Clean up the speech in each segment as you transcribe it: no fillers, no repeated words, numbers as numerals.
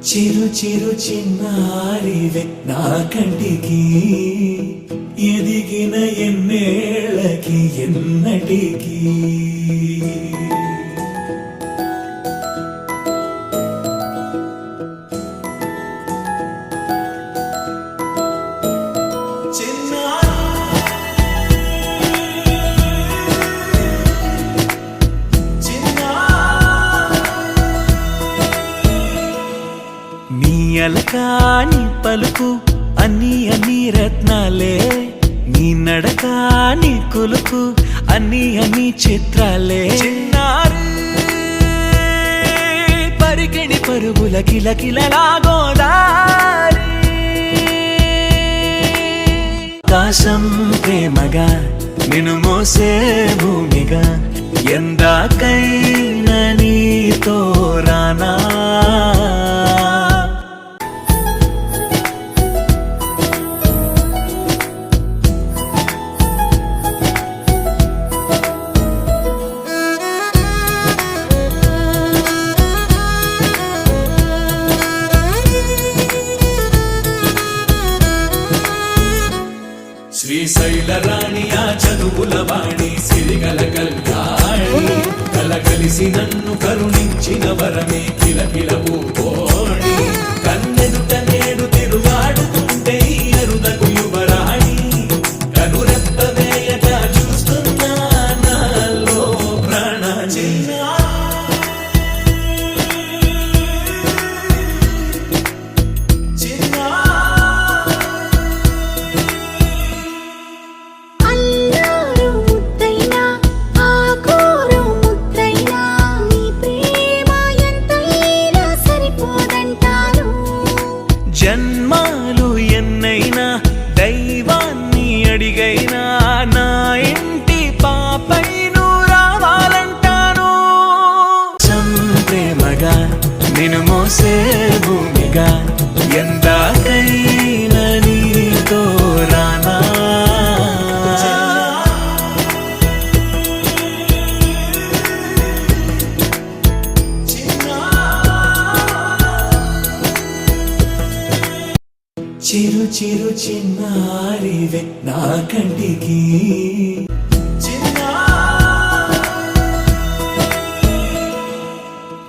చిరు చిరు చిన్నారివే నా కంటికి ఎదిగిన ఎన్నేళ్ళకి ఎన్నటికి అలకాని పలుకు అన్ని రత్నాలే నీ నడకాని కులుకు అన్ని చిత్రాలే పరికిణి పరుగుల కిలకిలలాగోదారి ఆకాశం ప్రేమగా నిన్ను మోసే భూమిగా ఎందాకైనా నీతో రానా శ్రీశైల రాణియా చదువుల వాణి సిరిగల కళ్యాణి కలగలిసి నన్ను కరుణించిన వరమే కిలకిల పూకోణి కన్నెదుట నేడు తిరుగాడుతుంటే అరుదకు యువరాణి కనురెప్ప వేయక చూస్తున్నా నాలో ప్రాణ జన్మాలు ఎన్నైనా దైవాన్ని అడిగైనా నా ఇంటి పాపైను రావాలంటాను ప్రేమగా నిన్ను మోసే భూమిగా ఎందాకైనా నీతో రానా చిరు చిరు చిన్నారివే నా కంటికి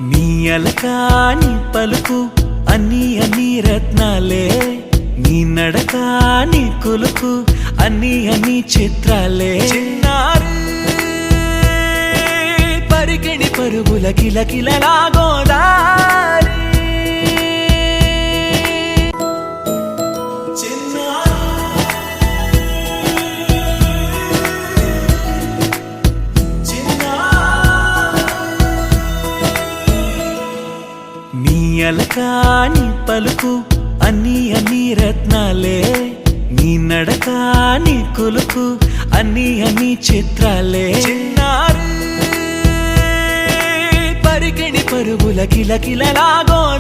నీ అలకాని పలుకు అన్ని రత్నాలే నీ నడకాని కులుకు అన్ని చిత్రాలే పరికిణి పరుగుల కిలకిలలాగోదారి అలకాని పలుకు అన్ని రత్నాలే నీ నడకాని కులుకు అన్ని చిత్రాలే పరికిణి పరుగుల కిలకిలలాగోదారి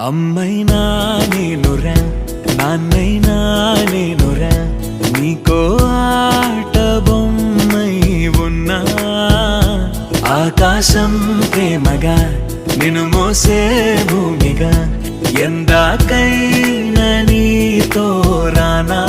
అమ్మైనా నేనురా నాన్నైనా నేనురా నీకో ఆట బొమ్మై ఉన్నా ఆకాశం ప్రేమగా నిన్ను మోసే భూమిగా ఎందాకైనా నీతో రానా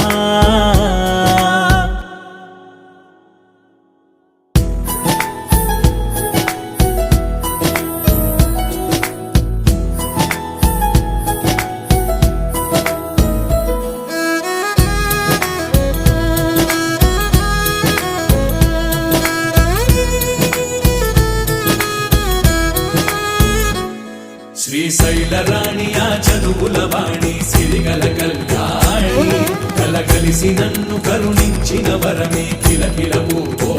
శ్రీశైల రాణియా చదువుల వాణి సిరిగల కళ్యాణి కలగలిసి నన్ను కరుణించిన వరమే కిలకిల పూకో